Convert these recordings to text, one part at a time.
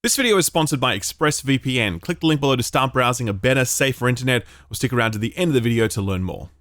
This video is sponsored by ExpressVPN. Click the link below to start browsing a better, safer internet, or stick around to the end of the video to learn more.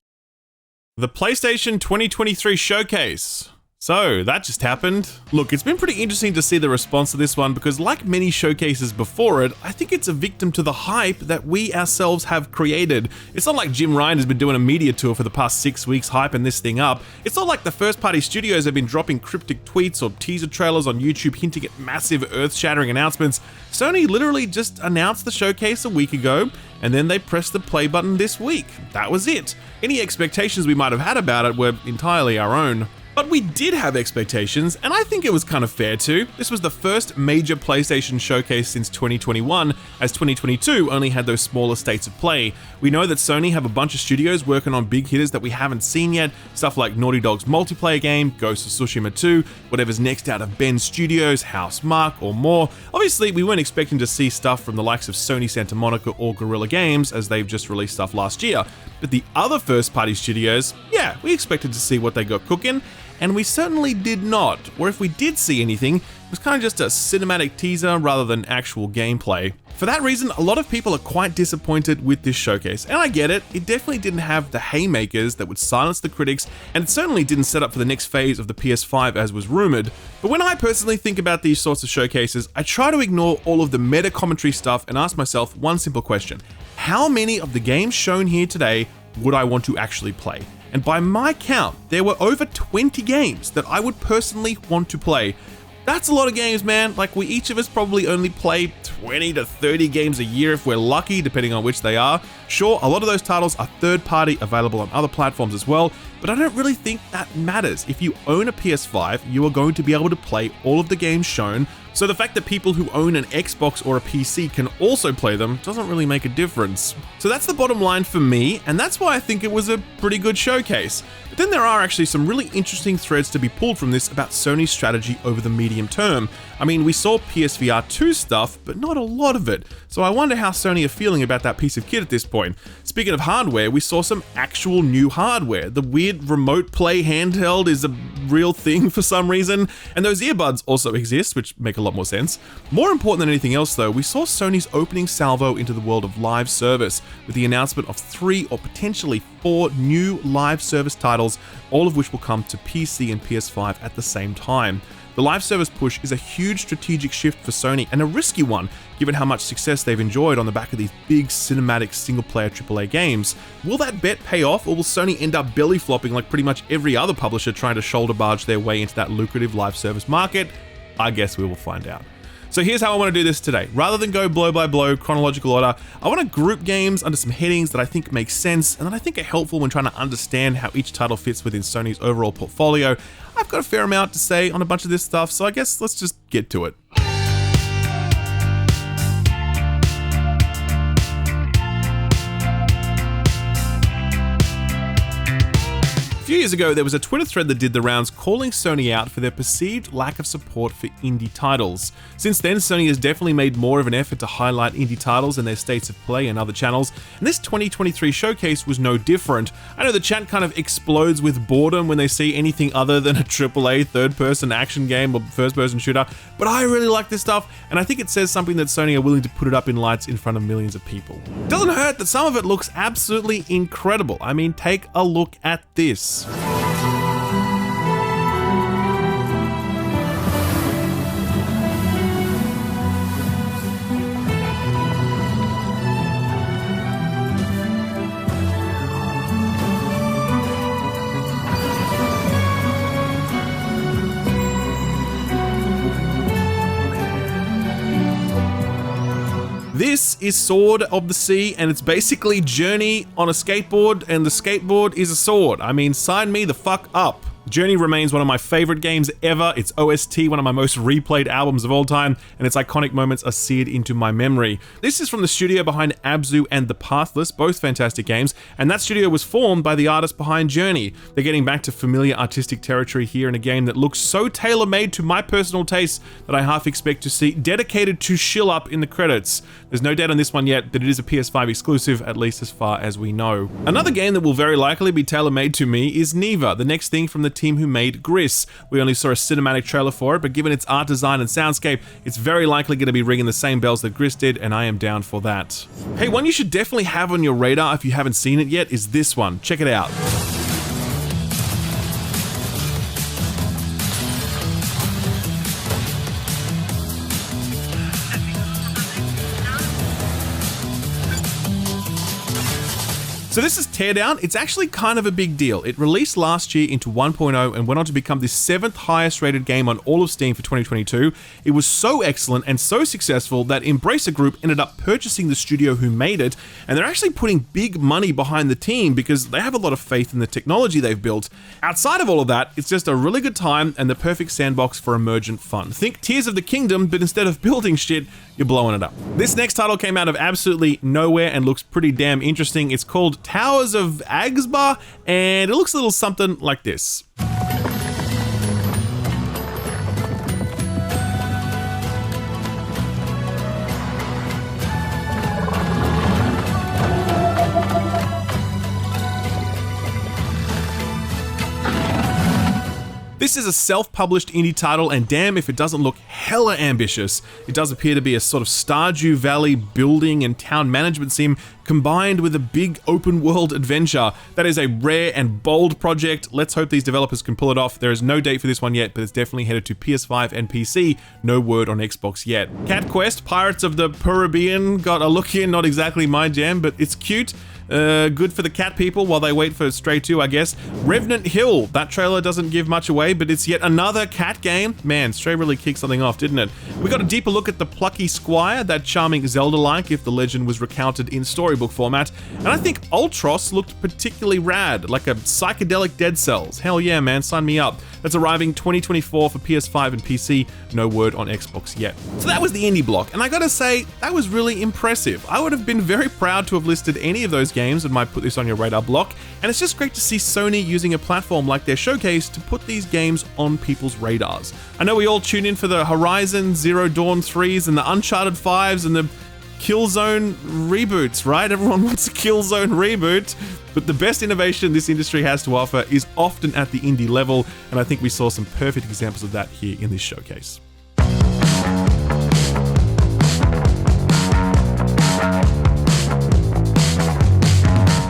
The PlayStation 2023 Showcase. So, that just happened. Look, it's been pretty interesting to see the response to this one because like many showcases before it, I think it's a victim to the hype that we ourselves have created. It's not like Jim Ryan has been doing a media tour for the past 6 weeks hyping this thing up. It's not like the first-party studios have been dropping cryptic tweets or teaser trailers on YouTube hinting at massive earth-shattering announcements. Sony literally just announced the showcase a week ago, and then they pressed the play button this week. That was it. Any expectations we might have had about it were entirely our own. But we did have expectations, and I think it was kind of fair too. This was the first major PlayStation showcase since 2021, as 2022 only had those smaller states of play. We know that Sony have a bunch of studios working on big hitters that we haven't seen yet, stuff like Naughty Dog's multiplayer game, Ghost of Tsushima 2, whatever's next out of Bend Studios, Housemarque, or more. Obviously, we weren't expecting to see stuff from the likes of Sony Santa Monica or Guerrilla Games, as they've just released stuff last year. But the other first-party studios, yeah, we expected to see what they got cooking, and we certainly did not, or if we did see anything, it was kind of just a cinematic teaser rather than actual gameplay. For that reason, a lot of people are quite disappointed with this showcase, and I get it. It definitely didn't have the haymakers that would silence the critics, and it certainly didn't set up for the next phase of the PS5 as was rumored. But when I personally think about these sorts of showcases, I try to ignore all of the meta commentary stuff and ask myself one simple question: how many of the games shown here today would I want to actually play? And by my count, there were over 20 games that I would personally want to play. That's a lot of games, man. Like, we each of us probably only play 20 to 30 games a year if we're lucky, depending on which they are. Sure, a lot of those titles are third-party, available on other platforms as well, but I don't really think that matters. If you own a PS5, you are going to be able to play all of the games shown, so the fact that people who own an Xbox or a PC can also play them doesn't really make a difference. So that's the bottom line for me, and that's why I think it was a pretty good showcase. But then there are actually some really interesting threads to be pulled from this about Sony's strategy over the medium term. I mean, we saw PSVR 2 stuff, but not a lot of it, so I wonder how Sony are feeling about that piece of kit at this point. Speaking of hardware, we saw some actual new hardware. The weird remote play handheld is a real thing for some reason, and those earbuds also exist, which make a lot more sense. More important than anything else though, we saw Sony's opening salvo into the world of live service, with the announcement of 3 or potentially 4 new live service titles, all of which will come to PC and PS5 at the same time. The live service push is a huge strategic shift for Sony, and a risky one, given how much success they've enjoyed on the back of these big cinematic single-player AAA games. Will that bet pay off, or will Sony end up belly flopping like pretty much every other publisher trying to shoulder barge their way into that lucrative live service market? I guess we will find out. So here's how I want to do this today. Rather than go blow by blow, chronological order, I want to group games under some headings that I think make sense and that I think are helpful when trying to understand how each title fits within Sony's overall portfolio. I've got a fair amount to say on a bunch of this stuff, so I guess let's just get to it. A few years ago, there was a Twitter thread that did the rounds calling Sony out for their perceived lack of support for indie titles. Since then, Sony has definitely made more of an effort to highlight indie titles and their states of play and other channels, and this 2023 showcase was no different. I know the chat kind of explodes with boredom when they see anything other than a AAA third-person action game or first-person shooter, but I really like this stuff, and I think it says something that Sony are willing to put it up in lights in front of millions of people. It doesn't hurt that some of it looks absolutely incredible. I mean, take a look at this. This is Sword of the Sea, and it's basically Journey on a skateboard, and the skateboard is a sword. I mean, sign me the fuck up. Journey remains one of my favorite games ever. Its OST, one of my most replayed albums of all time, and its iconic moments are seared into my memory. This is from the studio behind Abzu and The Pathless, both fantastic games, and that studio was formed by the artist behind Journey. They're getting back to familiar artistic territory here in a game that looks so tailor-made to my personal tastes that I half expect to see dedicated to shill up in the credits. There's no doubt on this one yet that it is a PS5 exclusive, at least as far as we know. Another game that will very likely be tailor-made to me is Neva, the next thing from the team who made Gris. We only saw a cinematic trailer for it, but given its art design and soundscape, it's very likely going to be ringing the same bells that Gris did, and I am down for that. Hey, one you should definitely have on your radar if you haven't seen it yet is this one. Check it out. So this is Teardown. It's actually kind of a big deal. It released last year into 1.0 and went on to become the 7th highest rated game on all of Steam for 2022. It was so excellent and so successful that Embracer Group ended up purchasing the studio who made it, and they're actually putting big money behind the team because they have a lot of faith in the technology they've built. Outside of all of that, it's just a really good time and the perfect sandbox for emergent fun. Think Tears of the Kingdom, but instead of building shit, you're blowing it up. This next title came out of absolutely nowhere and looks pretty damn interesting. It's called Towers of AGHASBA, and it looks a little something like this. This is a self-published indie title, and damn if it doesn't look hella ambitious. It does appear to be a sort of Stardew Valley building and town management sim combined with a big open world adventure. That is a rare and bold project. Let's hope these developers can pull it off. There is no date for this one yet, but it's definitely headed to PS5 and PC. No word on Xbox yet. Cat Quest, Pirates of the PURRIBEAN, got a look in, not exactly my jam, but it's cute. Good for the cat people while they wait for Stray 2, I guess. Revenant Hill, that trailer doesn't give much away, but it's yet another cat game. Man, Stray really kicked something off, didn't it? We got a deeper look at the plucky Squire, that charming Zelda-like if the legend was recounted in storybook format, and I think ULTROS looked particularly rad, like a psychedelic Dead Cells. Hell yeah, man, sign me up. That's arriving 2024 for PS5 and PC, no word on Xbox yet. So that was the indie block, and I gotta say, that was really impressive. I would have been very proud to have listed any of those games and might put this on your radar block, and it's just great to see Sony using a platform like their showcase to put these games on people's radars. I know we all tune in for the Horizon Zero Dawn 3s and the Uncharted 5s and the Killzone reboots, right? Everyone wants a Killzone reboot, but the best innovation this industry has to offer is often at the indie level, and I think we saw some perfect examples of that here in this showcase.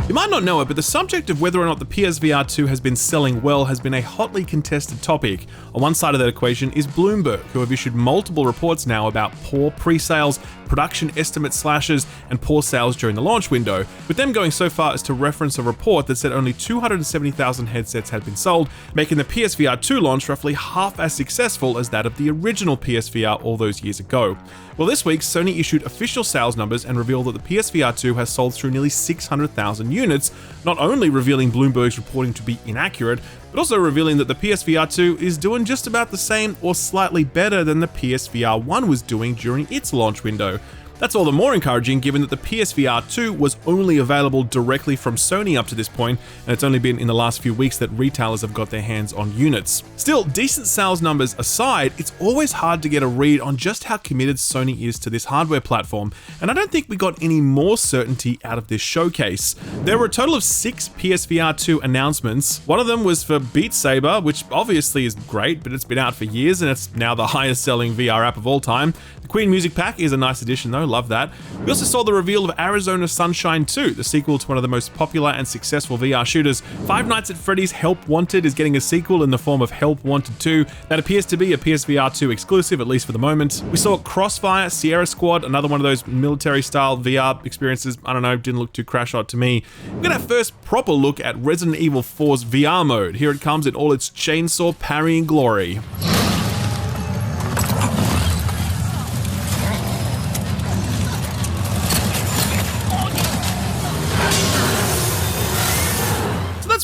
You might not know it, but the subject of whether or not the PSVR 2 has been selling well has been a hotly contested topic. On one side of that equation is Bloomberg, who have issued multiple reports now about poor pre-sales, production estimate slashes, and poor sales during the launch window, with them going so far as to reference a report that said only 270,000 headsets had been sold, making the PSVR 2 launch roughly half as successful as that of the original PSVR all those years ago. Well, this week, Sony issued official sales numbers and revealed that the PSVR 2 has sold through nearly 600,000 units, not only revealing Bloomberg's reporting to be inaccurate, but also revealing that the PSVR 2 is doing just about the same or slightly better than the PSVR 1 was doing during its launch window. That's all the more encouraging given that the PSVR 2 was only available directly from Sony up to this point, and it's only been in the last few weeks that retailers have got their hands on units. Still, decent sales numbers aside, it's always hard to get a read on just how committed Sony is to this hardware platform, and I don't think we got any more certainty out of this showcase. There were a total of 6 PSVR 2 announcements. One of them was for Beat Saber, which obviously is great, but it's been out for years and it's now the highest selling VR app of all time. The Queen Music Pack is a nice addition though, love that. We also saw the reveal of Arizona Sunshine 2, the sequel to one of the most popular and successful VR shooters. Five Nights at Freddy's Help Wanted is getting a sequel in the form of Help Wanted 2 that appears to be a PSVR 2 exclusive, at least for the moment. We saw CROSSFIRE Sierra Squad, another one of those military-style VR experiences. I don't know, didn't look too crash-hot to me. We're gonna have first proper look at Resident Evil 4's VR mode. Here it comes in all its chainsaw parrying glory.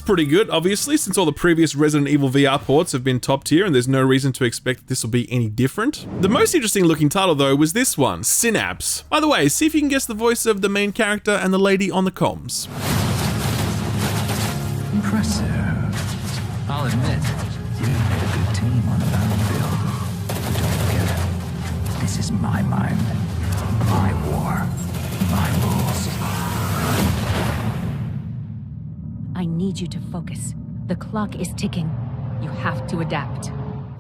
Pretty good, obviously, since all the previous Resident Evil VR ports have been top tier and there's no reason to expect this will be any different. The most interesting looking title though was this one, Synapse. By the way, see if you can guess the voice of the main character and the lady on the comms. Impressive. I'll admit, you made a good team on the battlefield. But don't forget, this is my mind, my war, my rules. I need you to focus. The clock is ticking. You have to adapt.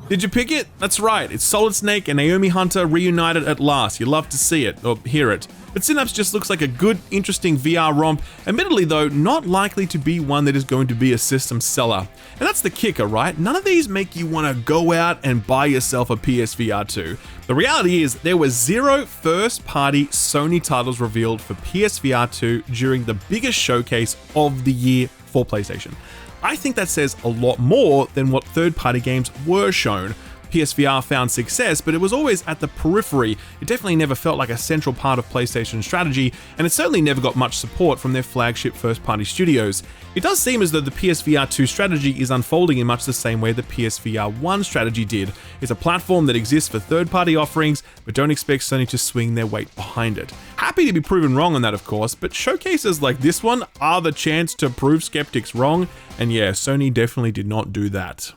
Did you pick it? That's right, it's Solid Snake and Naomi Hunter reunited at last. You love to see it, or hear it. But Synapse just looks like a good, interesting VR romp, admittedly though, not likely to be one that is going to be a system seller. And that's the kicker, right? None of these make you want to go out and buy yourself a PSVR 2. The reality is, there were 0 first-party Sony titles revealed for PSVR 2 during the biggest showcase of the year for PlayStation. I think that says a lot more than what third-party games were shown. PSVR found success, but it was always at the periphery. It definitely never felt like a central part of PlayStation's strategy, and it certainly never got much support from their flagship first-party studios. It does seem as though the PSVR 2 strategy is unfolding in much the same way the PSVR 1 strategy did. It's a platform that exists for third-party offerings, but don't expect Sony to swing their weight behind it. Happy to be proven wrong on that, of course, but showcases like this one are the chance to prove skeptics wrong, and yeah, Sony definitely did not do that.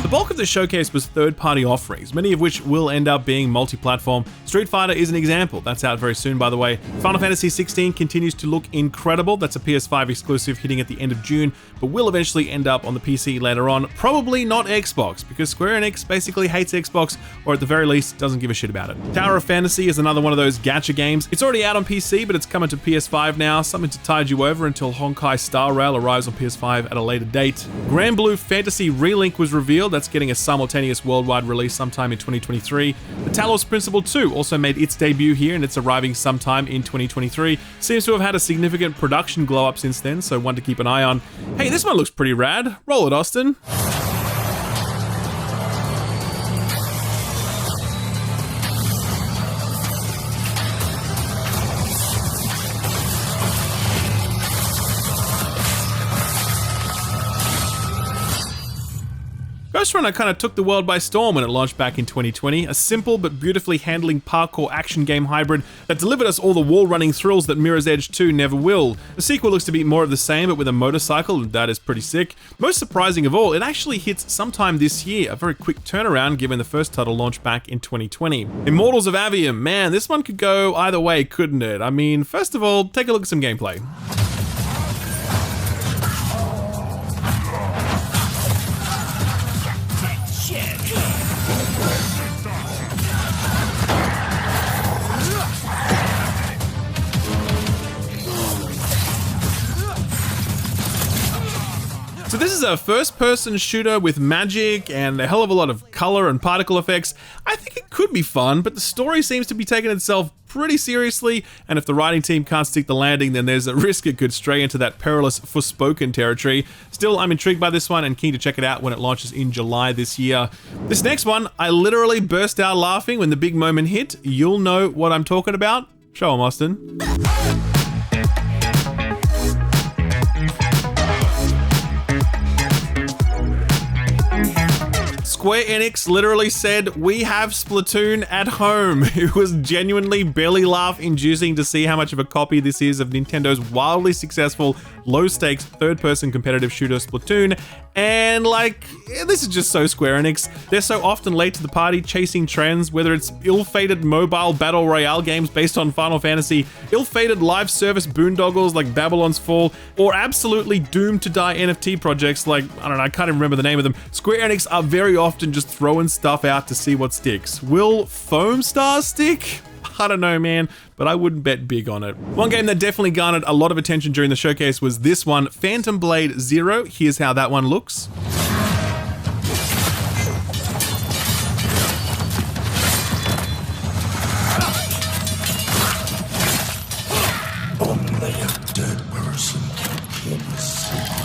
The bulk of the showcase was third-party offerings, many of which will end up being multi-platform. Street Fighter is an example. That's out very soon, by the way. Final Fantasy 16 continues to look incredible. That's a PS5 exclusive hitting at the end of June, but will eventually end up on the PC later on. Probably not Xbox, because Square Enix basically hates Xbox, or at the very least, doesn't give a shit about it. Tower of Fantasy is another one of those gacha games. It's already out on PC, but it's coming to PS5 now, something to tide you over until Honkai Star Rail arrives on PS5 at a later date. GRANBLUE Fantasy Relink was revealed. That's getting a simultaneous worldwide release sometime in 2023. The Talos Principle 2 also made its debut here, and it's arriving sometime in 2023. Seems to have had a significant production glow up since then, so one to keep an eye on. Hey, this one looks pretty rad. Roll it, Austin. Ghost Runner kind of took the world by storm when it launched back in 2020, a simple but beautifully handling parkour action game hybrid that delivered us all the wall-running thrills that Mirror's Edge 2 never will. The sequel looks to be more of the same, but with a motorcycle, and that is pretty sick. Most surprising of all, it actually hits sometime this year, a very quick turnaround given the first title launched back in 2020. Immortals of Avium, man, this one could go either way, couldn't it? I mean, first of all, take a look at some gameplay. So this is a first-person shooter with magic and a hell of a lot of color and particle effects. I think it could be fun, but the story seems to be taking itself pretty seriously, and if the writing team can't stick the landing, then there's a risk it could stray into that perilous Forspoken territory. Still, I'm intrigued by this one and keen to check it out when it launches in July this year. This next one, I literally burst out laughing when the big moment hit. You'll know what I'm talking about. Show 'em, Austin. Square Enix literally said, "We have Splatoon at home." It was genuinely belly laugh-inducing to see how much of a copy this is of Nintendo's wildly successful, low-stakes, third-person competitive shooter Splatoon. And like, this is just so Square Enix. They're so often late to the party chasing trends, whether it's ill-fated mobile battle royale games based on Final Fantasy, ill-fated live service boondoggles like Babylon's Fall, or absolutely doomed to die NFT projects like, I don't know, I can't even remember the name of them. Square Enix are very often just throwing stuff out to see what sticks. Will Foam Stars stick? I don't know, man, but I wouldn't bet big on it. One game that definitely garnered a lot of attention during the showcase was this one, Phantom Blade Zero. Here's how that one looks. Only a dead person can keep a secret.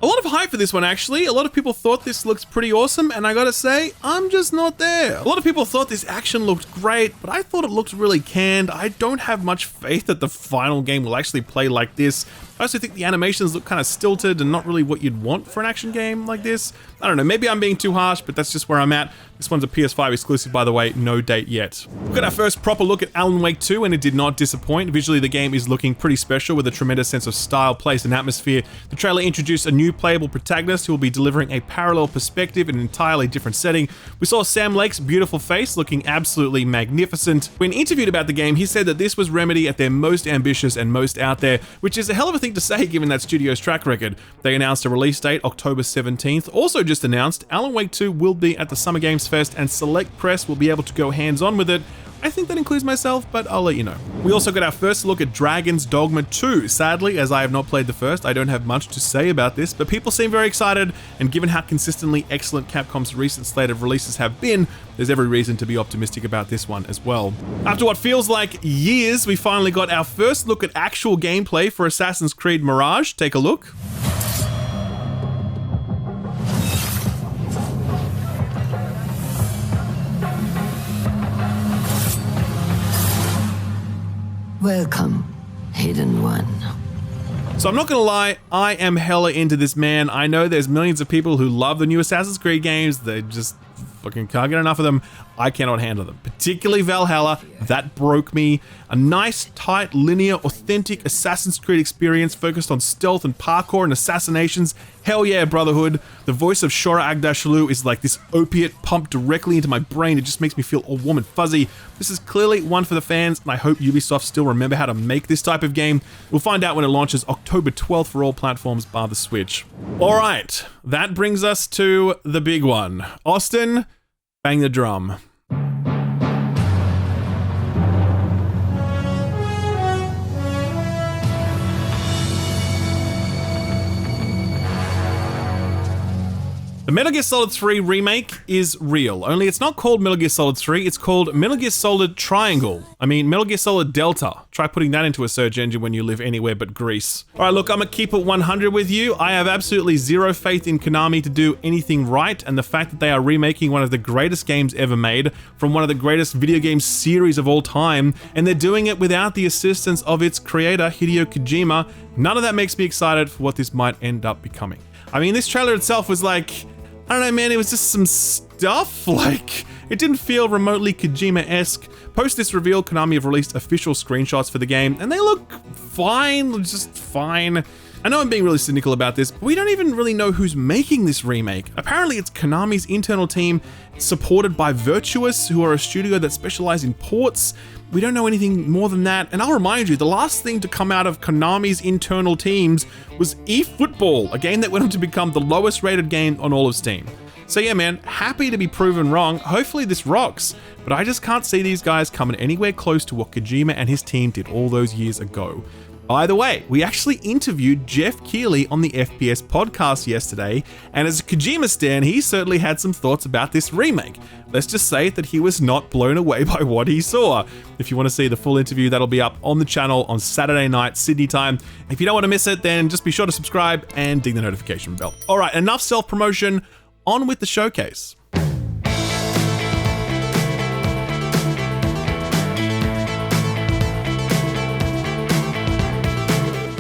A lot of hype for this one, actually. A lot of people thought this looks pretty awesome, and I gotta say, I'm just not there. A lot of people thought this action looked great, but I thought it looked really canned. I don't have much faith that the final game will actually play like this. I also think the animations look kind of stilted and not really what you'd want for an action game like this. I don't know, maybe I'm being too harsh, but that's just where I'm at. This one's a PS5 exclusive, by the way, no date yet. We got our first proper look at Alan Wake 2, and it did not disappoint. Visually, the game is looking pretty special with a tremendous sense of style, place, and atmosphere. The trailer introduced a new playable protagonist who will be delivering a parallel perspective in an entirely different setting. We saw Sam Lake's beautiful face looking absolutely magnificent. When interviewed about the game, he said that this was Remedy at their most ambitious and most out there, which is a hell of a thing to say given that studio's track record. They announced a release date, October 17th. Also just announced, Alan Wake 2 will be at the Summer Games Fest and select press will be able to go hands-on with it. I think that includes myself, but I'll let you know. We also got our first look at Dragon's Dogma 2. Sadly, as I have not played the first, I don't have much to say about this, but people seem very excited, and given how consistently excellent Capcom's recent slate of releases have been, there's every reason to be optimistic about this one as well. After what feels like years, we finally got our first look at actual gameplay for Assassin's Creed Mirage. Take a look. Welcome, Hidden One. So I'm not gonna lie, I am hella into this, man. I know there's millions of people who love the new Assassin's Creed games. They just fucking can't get enough of them. I cannot handle them. Particularly Valhalla, that broke me. A nice, tight, linear, authentic Assassin's Creed experience focused on stealth and parkour and assassinations. Hell yeah, Brotherhood. The voice of Shora Agdashlu is like this opiate pumped directly into my brain. It just makes me feel all warm and fuzzy. This is clearly one for the fans, and I hope Ubisoft still remember how to make this type of game. We'll find out when it launches October 12th for all platforms bar the Switch. Alright, that brings us to the big one. Austin, bang the drum. The Metal Gear Solid 3 remake is real, only it's not called Metal Gear Solid 3, it's called Metal Gear Solid Triangle. I mean, Metal Gear Solid Delta. Try putting that into a search engine when you live anywhere but Greece. Alright, look, I'm gonna keep it 100 with you. I have absolutely zero faith in Konami to do anything right, and the fact that they are remaking one of the greatest games ever made from one of the greatest video game series of all time, and they're doing it without the assistance of its creator, Hideo Kojima, none of that makes me excited for what this might end up becoming. I mean, this trailer itself was like, I don't know, man, it was just some stuff, like, it didn't feel remotely Kojima-esque. Post this reveal, Konami have released official screenshots for the game, and they look fine, just fine. I know I'm being really cynical about this, but we don't even really know who's making this remake. Apparently it's Konami's internal team, supported by Virtuous, who are a studio that specialize in ports. We don't know anything more than that, and I'll remind you, the last thing to come out of Konami's internal teams was eFootball, a game that went on to become the lowest rated game on all of Steam. So yeah, man, happy to be proven wrong. Hopefully this rocks, but I just can't see these guys coming anywhere close to what Kojima and his team did all those years ago. By the way, we actually interviewed Jeff Keighley on the FPS podcast yesterday, and as a Kojima stan, he certainly had some thoughts about this remake. Let's just say that he was not blown away by what he saw. If you want to see the full interview, that'll be up on the channel on Saturday night, Sydney time. If you don't want to miss it, then just be sure to subscribe and ding the notification bell. All right, enough self-promotion, on with the showcase.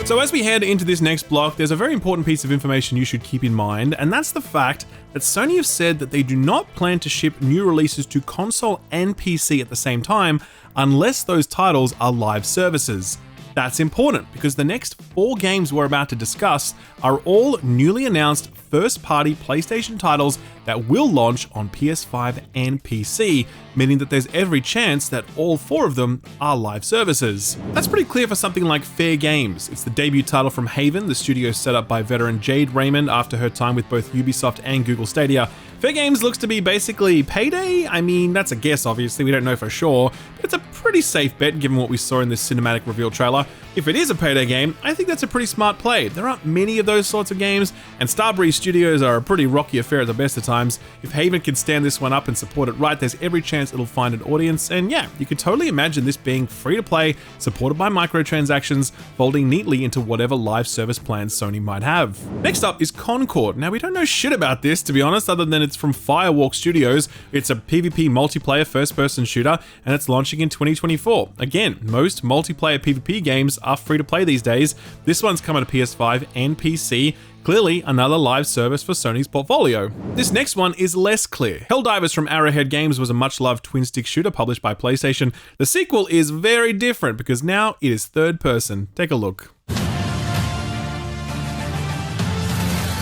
So as we head into this next block, there's a very important piece of information you should keep in mind, and that's the fact that Sony have said that they do not plan to ship new releases to console and PC at the same time unless those titles are live services. That's important because the next 4 games we're about to discuss are all newly announced first-party PlayStation titles that will launch on PS5 and PC, meaning that there's every chance that all 4 of them are live services. That's pretty clear for something like Fair Games. It's the debut title from Haven, the studio set up by veteran Jade Raymond after her time with both Ubisoft and Google Stadia. Fair Games looks to be basically Payday. I mean, that's a guess, obviously, we don't know for sure, but it's a pretty safe bet given what we saw in this cinematic reveal trailer. If it is a Payday game, I think that's a pretty smart play. There aren't many of those sorts of games, and Starbreeze Studios are a pretty rocky affair at the best of times. If Haven can stand this one up and support it right, there's every chance it'll find an audience, and yeah, you could totally imagine this being free to play, supported by microtransactions, folding neatly into whatever live service plans Sony might have. Next up is CONCORD. Now, we don't know shit about this, to be honest, other than it's from Firewalk Studios. It's a PvP multiplayer first-person shooter, and it's launching in 2024. Again, most multiplayer PvP games are free to play these days. This one's coming to PS5 and PC. Clearly, another live service for Sony's portfolio. This next one is less clear. Helldivers from Arrowhead Games was a much-loved twin-stick shooter published by PlayStation. The sequel is very different because now it is third person. Take a look.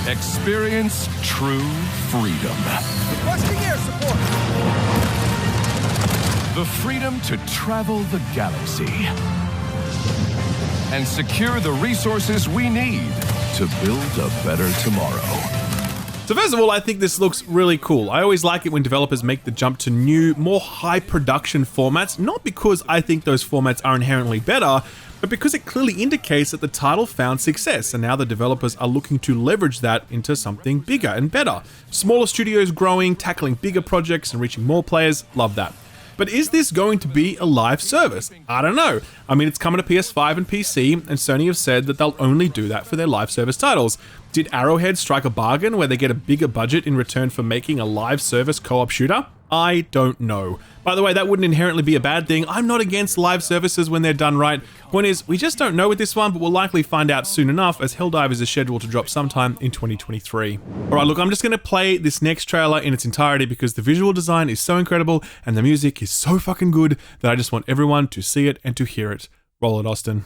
Experience true freedom. Requesting air support. The freedom to travel the galaxy and secure the resources we need to build a better tomorrow. So first of all, I think this looks really cool. I always like it when developers make the jump to new, more high production formats, not because I think those formats are inherently better, but because it clearly indicates that the title found success and now the developers are looking to leverage that into something bigger and better. Smaller studios growing, tackling bigger projects and reaching more players, love that. But is this going to be a live service? I don't know. I mean, it's coming to PS5 and PC, and Sony have said that they'll only do that for their live service titles. Did Arrowhead strike a bargain where they get a bigger budget in return for making a live service co-op shooter? I don't know. By the way, that wouldn't inherently be a bad thing. I'm not against live services when they're done right. Point is, we just don't know with this one, but we'll likely find out soon enough as Helldivers is scheduled to drop sometime in 2023. Alright, look, I'm just going to play this next trailer in its entirety because the visual design is so incredible and the music is so fucking good that I just want everyone to see it and to hear it. Roll it, Austin.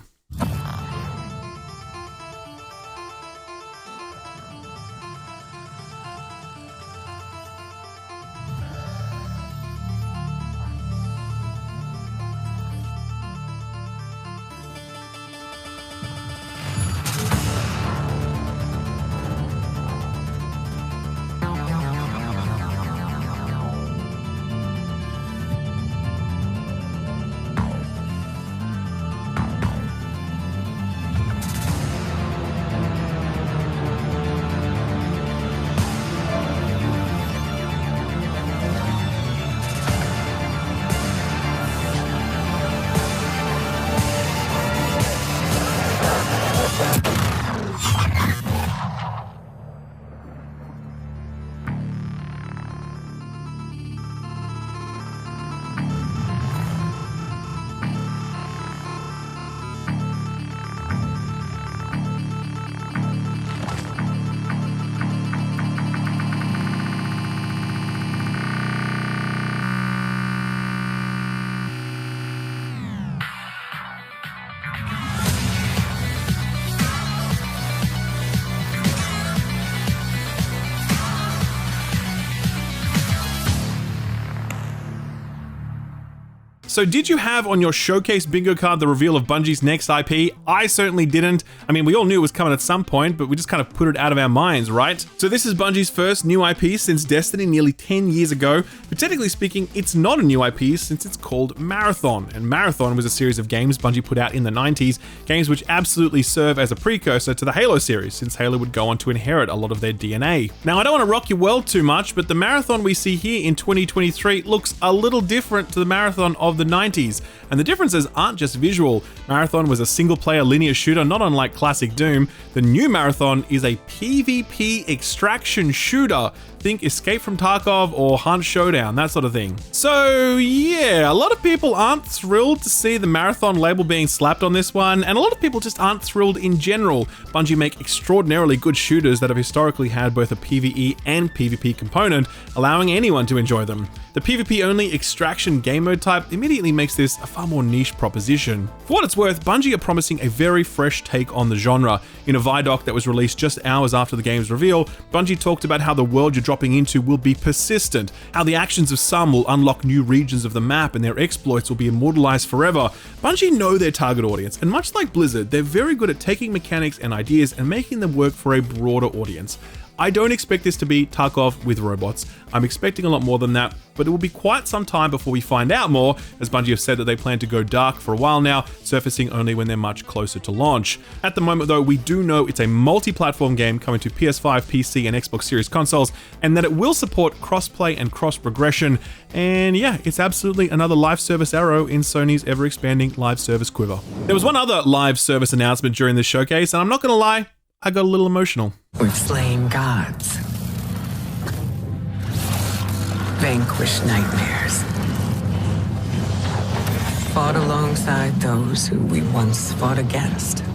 So did you have on your showcase bingo card the reveal of Bungie's next IP? I certainly didn't. I mean, we all knew it was coming at some point, but we just kind of put it out of our minds, right? So this is Bungie's first new IP since Destiny nearly 10 years ago, but technically speaking, it's not a new IP since it's called Marathon. And Marathon was a series of games Bungie put out in the 90s, games which absolutely serve as a precursor to the Halo series, since Halo would go on to inherit a lot of their DNA. Now, I don't want to rock your world too much, but the Marathon we see here in 2023 looks a little different to the Marathon of the 90s, and the differences aren't just visual. Marathon was a single-player linear shooter, not unlike classic Doom. The new Marathon is a PvP extraction shooter. Think Escape from Tarkov or Hunt Showdown, that sort of thing. So yeah, a lot of people aren't thrilled to see the Marathon label being slapped on this one, and a lot of people just aren't thrilled in general. Bungie make extraordinarily good shooters that have historically had both a PvE and PvP component, allowing anyone to enjoy them. The PvP-only extraction game mode type immediately makes this a far more niche proposition. For what it's worth, Bungie are promising a very fresh take on the genre. In a Vidoc that was released just hours after the game's reveal, Bungie talked about how the world you're dropping into will be persistent, how the actions of some will unlock new regions of the map and their exploits will be immortalized forever. Bungie know their target audience, and much like Blizzard, they're very good at taking mechanics and ideas and making them work for a broader audience. I don't expect this to be Tarkov with robots. I'm expecting a lot more than that, but it will be quite some time before we find out more, as Bungie have said that they plan to go dark for a while now, surfacing only when they're much closer to launch. At the moment though, we do know it's a multi-platform game coming to PS5, PC, and Xbox Series consoles, and that it will support cross-play and cross-progression, and yeah, it's absolutely another live service arrow in Sony's ever-expanding live service quiver. There was one other live service announcement during this showcase, and I'm not gonna lie, I got a little emotional. We've slain gods, vanquished nightmares, fought alongside those who we once fought against.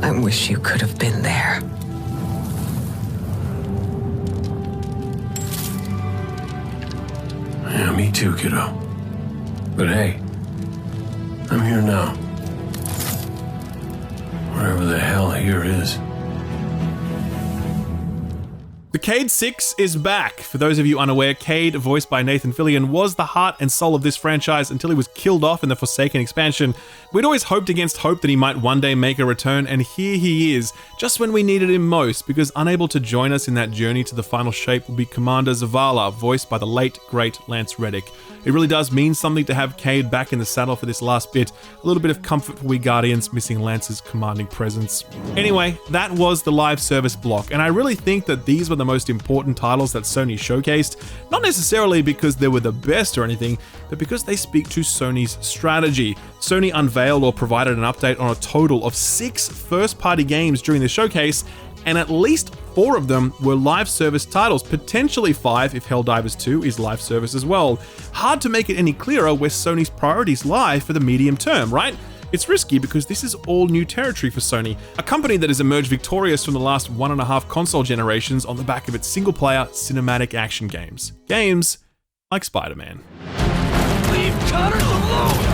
I wish you could have been there. Yeah, me too, kiddo. But hey, I'm here now. Wherever the hell here is. The Cade 6 is back. For those of you unaware, Cade, voiced by Nathan Fillion, was the heart and soul of this franchise until he was killed off in the Forsaken expansion. We'd always hoped against hope that he might one day make a return, and here he is, just when we needed him most, because unable to join us in that journey to the final shape will be Commander Zavala, voiced by the late, great Lance Reddick. It really does mean something to have Cade back in the saddle for this last bit. A little bit of comfort for we Guardians missing Lance's commanding presence. Anyway, that was the live service block, and I really think that these were the most important titles that Sony showcased, not necessarily because they were the best or anything, but because they speak to Sony's strategy. Sony unveiled or provided an update on a total of 6 first-party games during the showcase, and at least 4 of them were live service titles, potentially 5 if Helldivers 2 is live service as well. Hard to make it any clearer where Sony's priorities lie for the medium term, right? It's risky because this is all new territory for Sony, a company that has emerged victorious from the last 1.5 console generations on the back of its single-player cinematic action games. Games like Spider-Man. Leave Connors alone!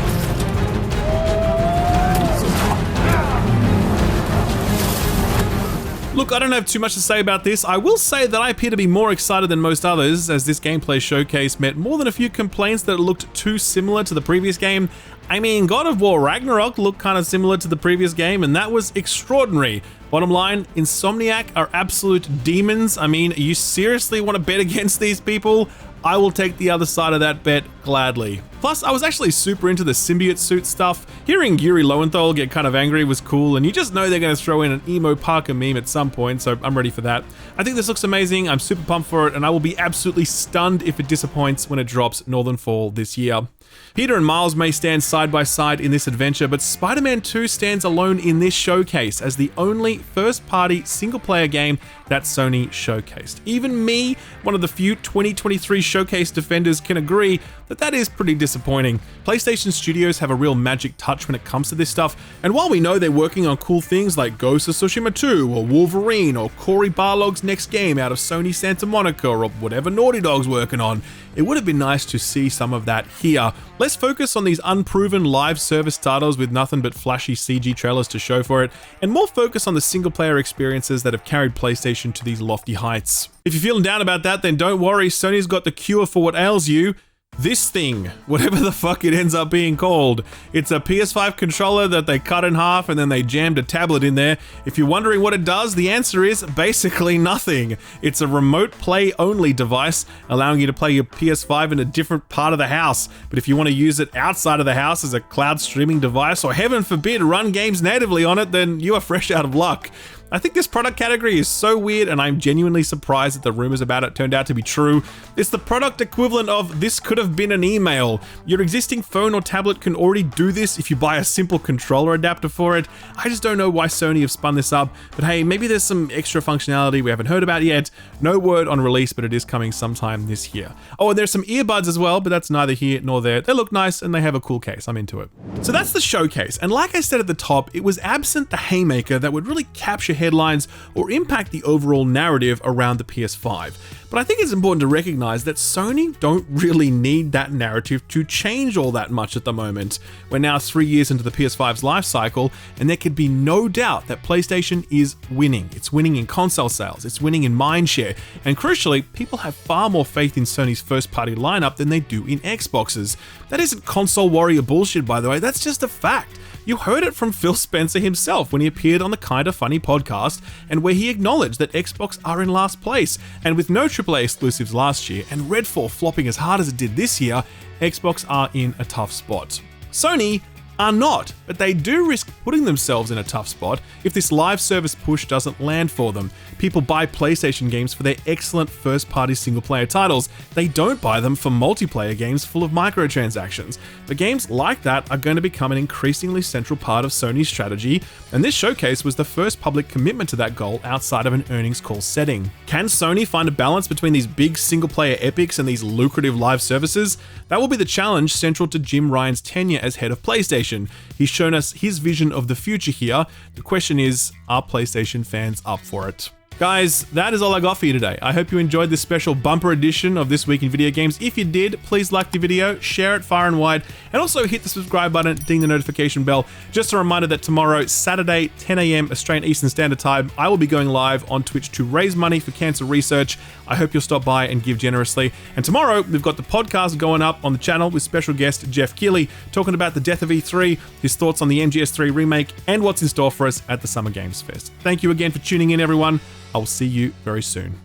Look, I don't have too much to say about this. I will say that I appear to be more excited than most others, as this gameplay showcase met more than a few complaints that it looked too similar to the previous game. I mean, God of War Ragnarok looked kind of similar to the previous game, and that was extraordinary. Bottom line, Insomniac are absolute demons. I mean, you seriously want to bet against these people? I will take the other side of that bet gladly. Plus, I was actually super into the symbiote suit stuff. Hearing Yuri Lowenthal get kind of angry was cool, and you just know they're going to throw in an emo Parker meme at some point, so I'm ready for that. I think this looks amazing, I'm super pumped for it, and I will be absolutely stunned if it disappoints when it drops Northern Fall this year. Peter and Miles may stand side by side in this adventure, but Spider-Man 2 stands alone in this showcase as the only first-party single-player game that Sony showcased. Even me, one of the few 2023 showcase defenders, can agree that that is pretty disappointing. PlayStation Studios have a real magic touch when it comes to this stuff, and while we know they're working on cool things like Ghost of Tsushima 2 or Wolverine or Cory Barlog's next game out of Sony Santa Monica or whatever Naughty Dog's working on, it would have been nice to see some of that here. Let's focus on these unproven live service titles with nothing but flashy CG trailers to show for it, and more focus on the single player experiences that have carried PlayStation to these lofty heights. If you're feeling down about that, then don't worry, Sony's got the cure for what ails you. This thing, whatever the fuck it ends up being called. It's a PS5 controller that they cut in half and then they jammed a tablet in there. If you're wondering what it does, the answer is basically nothing. It's a remote play only device, allowing you to play your PS5 in a different part of the house. But if you want to use it outside of the house as a cloud streaming device, or heaven forbid, run games natively on it, then you are fresh out of luck. I think this product category is so weird, and I'm genuinely surprised that the rumors about it turned out to be true. It's the product equivalent of this could have been an email. Your existing phone or tablet can already do this if you buy a simple controller adapter for it. I just don't know why Sony have spun this up, but hey, maybe there's some extra functionality we haven't heard about yet. No word on release, but it is coming sometime this year. Oh, and there's some earbuds as well, but that's neither here nor there. They look nice and they have a cool case. I'm into it. So that's the showcase, and like I said at the top, it was absent the haymaker that would really capture headlines or impact the overall narrative around the PS5. But I think it's important to recognize that Sony don't really need that narrative to change all that much at the moment. We're now 3 years into the PS5's life cycle, and there could be no doubt that PlayStation is winning. It's winning in console sales, it's winning in mindshare, and crucially, people have far more faith in Sony's first-party lineup than they do in Xbox's. That isn't console warrior bullshit, by the way, that's just a fact. You heard it from Phil Spencer himself when he appeared on the Kinda Funny podcast, and where he acknowledged that Xbox are in last place, and with no AAA exclusives last year and Redfall flopping as hard as it did this year, Xbox are in a tough spot. Sony are not, but they do risk putting themselves in a tough spot if this live service push doesn't land for them. People buy PlayStation games for their excellent first-party single-player titles. They don't buy them for multiplayer games full of microtransactions. But games like that are going to become an increasingly central part of Sony's strategy, and this showcase was the first public commitment to that goal outside of an earnings call setting. Can Sony find a balance between these big single-player epics and these lucrative live services? That will be the challenge central to Jim Ryan's tenure as head of PlayStation. He's shown us his vision of the future here. The question is, are PlayStation fans up for it? Guys, that is all I got for you today. I hope you enjoyed this special bumper edition of This Week in Video Games. If you did, please like the video, share it far and wide, and also hit the subscribe button, ding the notification bell. Just a reminder that tomorrow, Saturday, 10 AM Australian Eastern Standard Time, I will be going live on Twitch to raise money for cancer research. I hope you'll stop by and give generously. And tomorrow, we've got the podcast going up on the channel with special guest Jeff Keighley talking about the death of E3, his thoughts on the MGS3 remake, and what's in store for us at the Summer Games Fest. Thank you again for tuning in, everyone. I will see you very soon.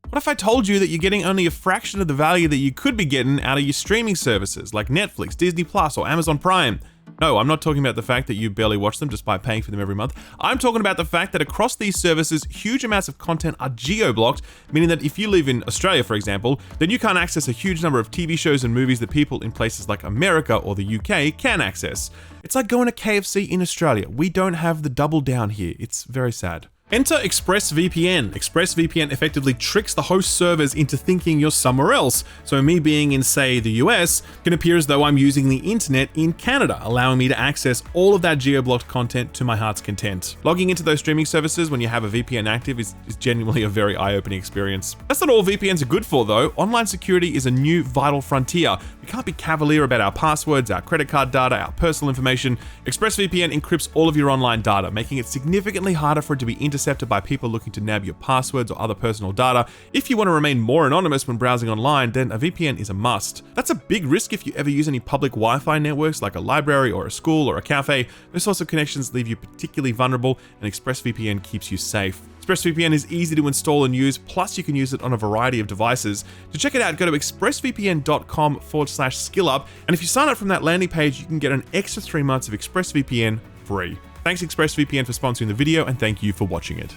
What if I told you that you're getting only a fraction of the value that you could be getting out of your streaming services like Netflix, Disney Plus, or Amazon Prime? No, I'm not talking about the fact that you barely watch them just by paying for them every month. I'm talking about the fact that across these services, huge amounts of content are geo-blocked, meaning that if you live in Australia, for example, then you can't access a huge number of TV shows and movies that people in places like America or the UK can access. It's like going to KFC in Australia. We don't have the double down here. It's very sad. Enter ExpressVPN. ExpressVPN effectively tricks the host servers into thinking you're somewhere else. So me being in, say, the US can appear as though I'm using the internet in Canada, allowing me to access all of that geo-blocked content to my heart's content. Logging into those streaming services when you have a VPN active is genuinely a very eye-opening experience. That's not all VPNs are good for, though. Online security is a new vital frontier. We can't be cavalier about our passwords, our credit card data, our personal information. ExpressVPN encrypts all of your online data, making it significantly harder for it to be intercepted by people looking to nab your passwords or other personal data. If you want to remain more anonymous when browsing online, then a VPN is a must. That's a big risk if you ever use any public Wi-Fi networks like a library or a school or a cafe. Those sorts of connections leave you particularly vulnerable, and ExpressVPN keeps you safe. ExpressVPN is easy to install and use, plus you can use it on a variety of devices. To check it out, go to expressvpn.com/skillup, and if you sign up from that landing page, you can get an extra 3 months of ExpressVPN free. Thanks ExpressVPN for sponsoring the video, and thank you for watching it.